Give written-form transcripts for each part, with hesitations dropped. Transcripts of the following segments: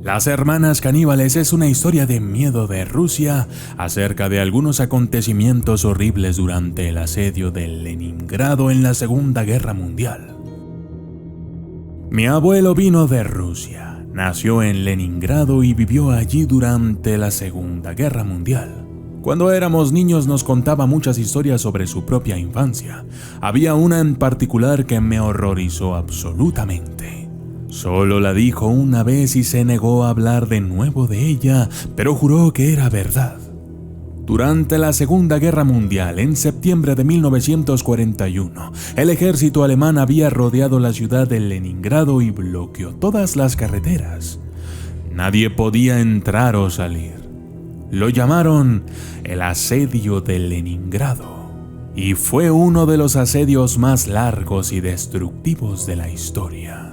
Las hermanas caníbales es una historia de miedo de Rusia acerca de algunos acontecimientos horribles durante el asedio de Leningrado en la Segunda Guerra Mundial. Mi abuelo vino de Rusia, nació en Leningrado y vivió allí durante la Segunda Guerra Mundial. Cuando éramos niños nos contaba muchas historias sobre su propia infancia. Había una en particular que me horrorizó absolutamente. Solo la dijo una vez y se negó a hablar de nuevo de ella, pero juró que era verdad. Durante la Segunda Guerra Mundial, en septiembre de 1941, el ejército alemán había rodeado la ciudad de Leningrado y bloqueó todas las carreteras. Nadie podía entrar o salir. Lo llamaron el asedio de Leningrado, y fue uno de los asedios más largos y destructivos de la historia.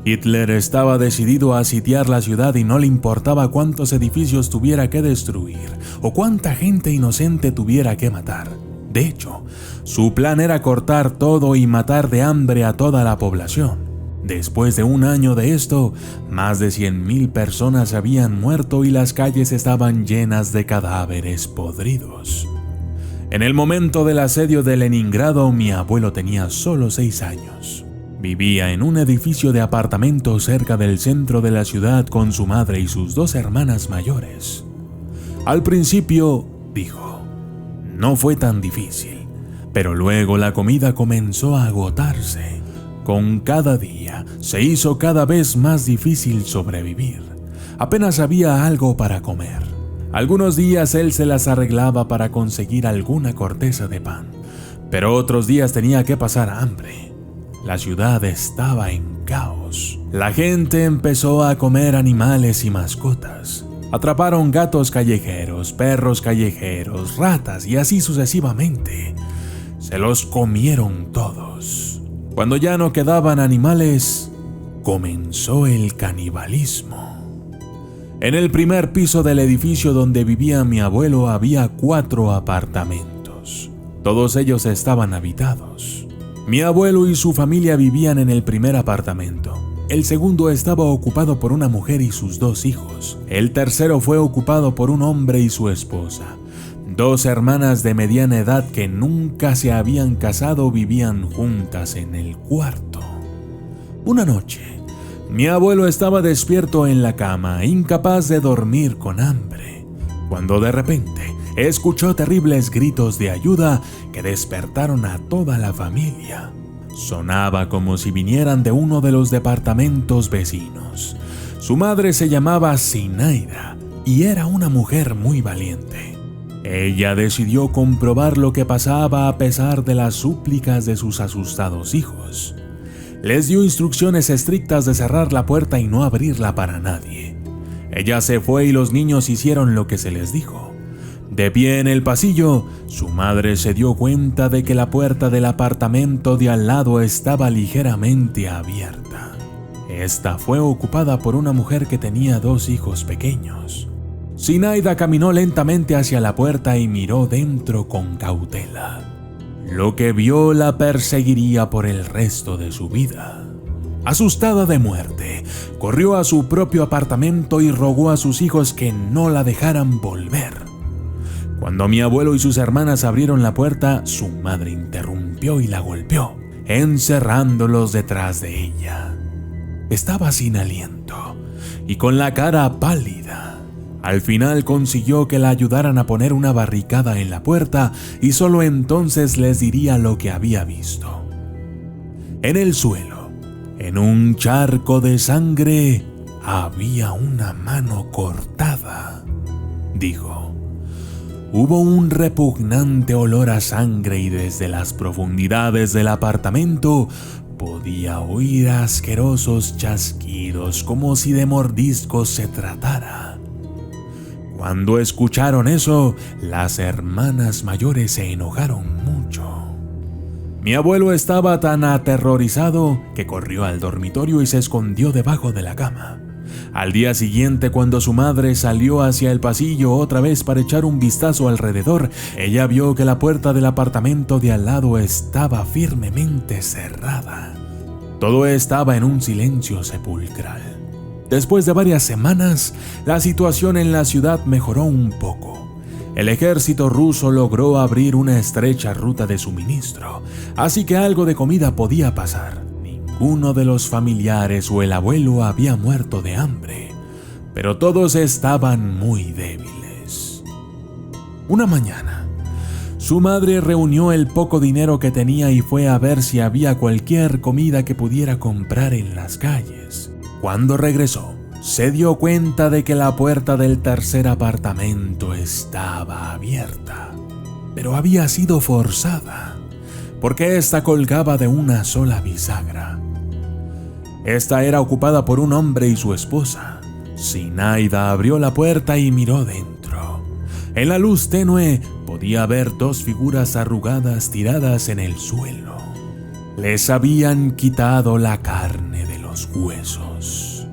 Hitler estaba decidido a sitiar la ciudad y no le importaba cuántos edificios tuviera que destruir o cuánta gente inocente tuviera que matar. De hecho, su plan era cortar todo y matar de hambre a toda la población. Después de un año de esto, más de 100,000 personas habían muerto y las calles estaban llenas de cadáveres podridos. En el momento del asedio de Leningrado, mi abuelo tenía solo 6 años. Vivía en un edificio de apartamentos cerca del centro de la ciudad con su madre y sus 2 hermanas mayores. Al principio, dijo, no fue tan difícil, pero luego la comida comenzó a agotarse. Con cada día se hizo cada vez más difícil sobrevivir. Apenas había algo para comer. Algunos días él se las arreglaba para conseguir alguna corteza de pan, pero otros días tenía que pasar hambre. La ciudad estaba en caos. La gente empezó a comer animales y mascotas. Atraparon gatos callejeros, perros callejeros, ratas y así sucesivamente. Se los comieron todos. Cuando ya no quedaban animales, comenzó el canibalismo. En el primer piso del edificio donde vivía mi abuelo había 4 apartamentos. Todos ellos estaban habitados. Mi abuelo y su familia vivían en el primer apartamento. El segundo estaba ocupado por una mujer y sus 2 hijos. El tercero fue ocupado por un hombre y su esposa. 2 hermanas de mediana edad que nunca se habían casado vivían juntas en el cuarto. Una noche, mi abuelo estaba despierto en la cama, incapaz de dormir con hambre, cuando de repente escuchó terribles gritos de ayuda que despertaron a toda la familia. Sonaba como si vinieran de uno de los departamentos vecinos. Su madre se llamaba Zinaida y era una mujer muy valiente. Ella decidió comprobar lo que pasaba a pesar de las súplicas de sus asustados hijos. Les dio instrucciones estrictas de cerrar la puerta y no abrirla para nadie. Ella se fue y los niños hicieron lo que se les dijo. De pie en el pasillo, su madre se dio cuenta de que la puerta del apartamento de al lado estaba ligeramente abierta. Esta fue ocupada por una mujer que tenía 2 hijos pequeños. Zinaida caminó lentamente hacia la puerta y miró dentro con cautela. Lo que vio la perseguiría por el resto de su vida. Asustada de muerte, corrió a su propio apartamento y rogó a sus hijos que no la dejaran volver. Cuando mi abuelo y sus hermanas abrieron la puerta, su madre interrumpió y la golpeó, encerrándolos detrás de ella. Estaba sin aliento y con la cara pálida. Al final consiguió que la ayudaran a poner una barricada en la puerta y solo entonces les diría lo que había visto. En el suelo, en un charco de sangre, había una mano cortada, dijo. Hubo un repugnante olor a sangre y desde las profundidades del apartamento podía oír asquerosos chasquidos como si de mordiscos se tratara. Cuando escucharon eso, las hermanas mayores se enojaron mucho. Mi abuelo estaba tan aterrorizado que corrió al dormitorio y se escondió debajo de la cama. Al día siguiente, cuando su madre salió hacia el pasillo otra vez para echar un vistazo alrededor, ella vio que la puerta del apartamento de al lado estaba firmemente cerrada. Todo estaba en un silencio sepulcral. Después de varias semanas, la situación en la ciudad mejoró un poco. El ejército ruso logró abrir una estrecha ruta de suministro, así que algo de comida podía pasar. Ninguno de los familiares o el abuelo había muerto de hambre, pero todos estaban muy débiles. Una mañana, su madre reunió el poco dinero que tenía y fue a ver si había cualquier comida que pudiera comprar en las calles. Cuando regresó, se dio cuenta de que la puerta del tercer apartamento estaba abierta, pero había sido forzada, porque ésta colgaba de una sola bisagra. Esta era ocupada por un hombre y su esposa. Zinaida abrió la puerta y miró dentro. En la luz tenue podía ver dos figuras arrugadas tiradas en el suelo. Les habían quitado la carne de los huesos.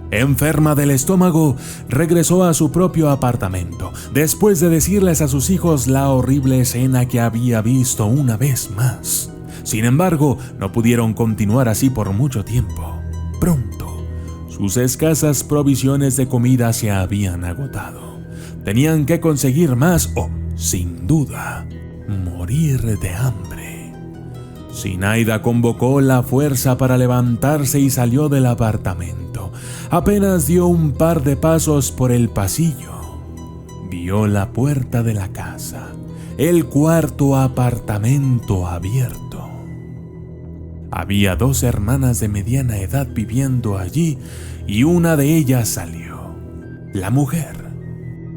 Enferma del estómago, regresó a su propio apartamento, después de decirles a sus hijos la horrible escena que había visto una vez más. Sin embargo, no pudieron continuar así por mucho tiempo. Pronto, sus escasas provisiones de comida se habían agotado. Tenían que conseguir más o, sin duda, morir de hambre. Zinaida convocó la fuerza para levantarse y salió del apartamento. Apenas dio un par de pasos por el pasillo, vio la puerta de la casa, el cuarto apartamento abierto. Había dos hermanas de mediana edad viviendo allí y una de ellas salió. La mujer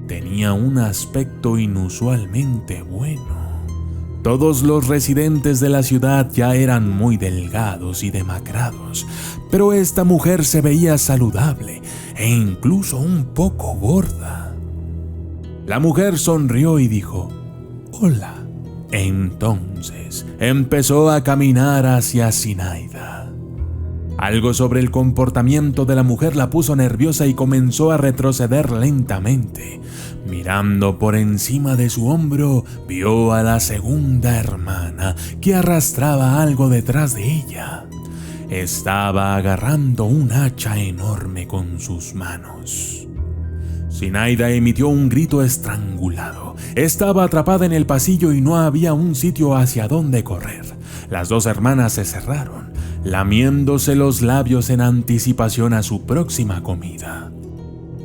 tenía un aspecto inusualmente bueno. Todos los residentes de la ciudad ya eran muy delgados y demacrados, pero esta mujer se veía saludable e incluso un poco gorda. La mujer sonrió y dijo: «Hola». Entonces empezó a caminar hacia Zinaida. Algo sobre el comportamiento de la mujer la puso nerviosa y comenzó a retroceder lentamente. Mirando por encima de su hombro, vio a la segunda hermana, que arrastraba algo detrás de ella. Estaba agarrando un hacha enorme con sus manos. Zinaida emitió un grito estrangulado. Estaba atrapada en el pasillo y no había un sitio hacia donde correr. Las dos hermanas se cerraron, lamiéndose los labios en anticipación a su próxima comida.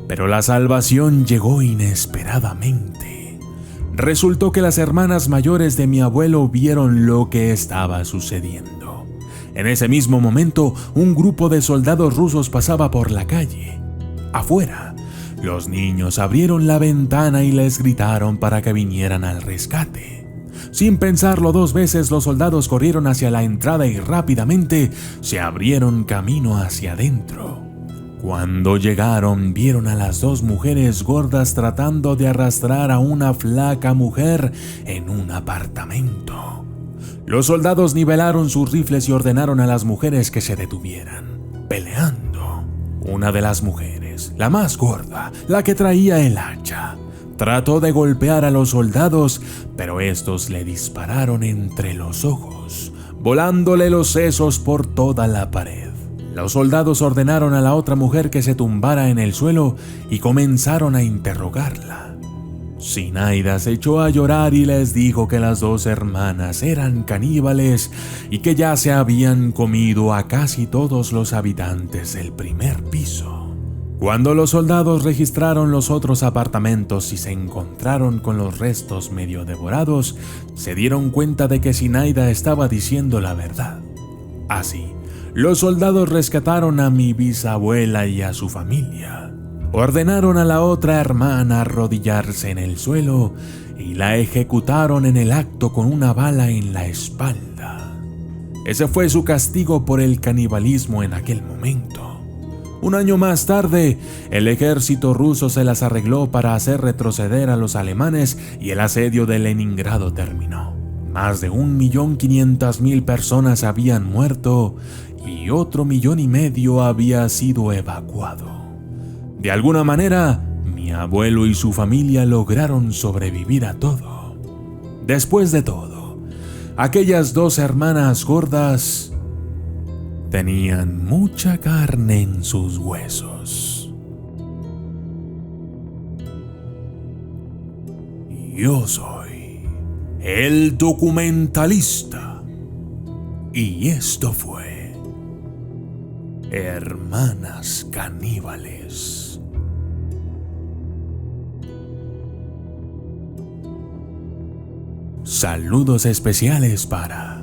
Pero la salvación llegó inesperadamente. Resultó que las hermanas mayores de mi abuelo vieron lo que estaba sucediendo. En ese mismo momento, un grupo de soldados rusos pasaba por la calle. Afuera, los niños abrieron la ventana y les gritaron para que vinieran al rescate. Sin pensarlo dos veces, los soldados corrieron hacia la entrada y rápidamente se abrieron camino hacia adentro. Cuando llegaron, vieron a las dos mujeres gordas tratando de arrastrar a una flaca mujer en un apartamento. Los soldados nivelaron sus rifles y ordenaron a las mujeres que se detuvieran, peleando. Una de las mujeres, la más gorda, la que traía el hacha, trató de golpear a los soldados, pero estos le dispararon entre los ojos, volándole los sesos por toda la pared. Los soldados ordenaron a la otra mujer que se tumbara en el suelo y comenzaron a interrogarla. Zinaida se echó a llorar y les dijo que las dos hermanas eran caníbales y que ya se habían comido a casi todos los habitantes del primer piso. Cuando los soldados registraron los otros apartamentos y se encontraron con los restos medio devorados, se dieron cuenta de que Zinaida estaba diciendo la verdad. Así, los soldados rescataron a mi bisabuela y a su familia. Ordenaron a la otra hermana arrodillarse en el suelo y la ejecutaron en el acto con una bala en la espalda. Ese fue su castigo por el canibalismo en aquel momento. Un año más tarde, el ejército ruso se las arregló para hacer retroceder a los alemanes y el asedio de Leningrado terminó. Más de 1.500.000 personas habían muerto y otro 1,5 millones había sido evacuado. De alguna manera, mi abuelo y su familia lograron sobrevivir a todo. Después de todo, aquellas dos hermanas gordas tenían mucha carne en sus huesos. Yo soy el documentalista y esto fue Hermanas Caníbales. Saludos especiales para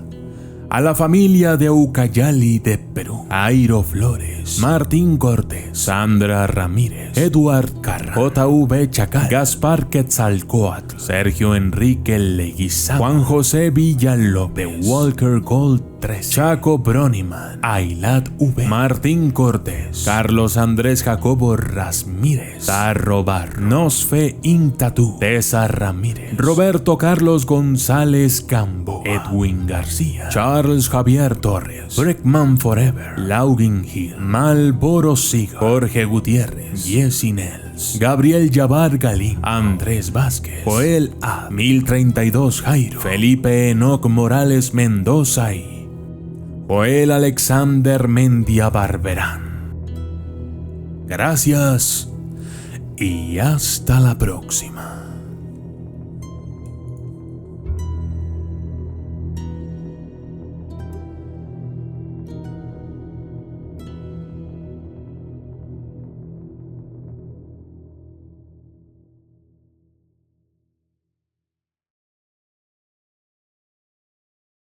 a la familia de Ucayali de Perú, Airo Flores, Martín Cortés, Sandra Ramírez, Eduard Carra, JV Chacal, Gaspar Quetzalcóatl, Sergio Enrique Leguizamo, Juan José Villalópez, Walker Gold 13, Chaco Broniman, Ailat V, Martín Cortés, Carlos Andrés Jacobo Rasmírez, Tarro Bar, Nosfe Intatú, Tessa Ramírez, Roberto Carlos González Cambo, Edwin García, Charles Javier Torres, Breckman Forever, Laugin Hill, Malboro Siga, Jorge Gutiérrez, Jesse Nels, Gabriel Yabar Galín, Andrés Vázquez, Joel A, 1032 Jairo, Felipe Enoc Morales Mendoza y Joel Alexander Mendia Barberán. Gracias y hasta la próxima.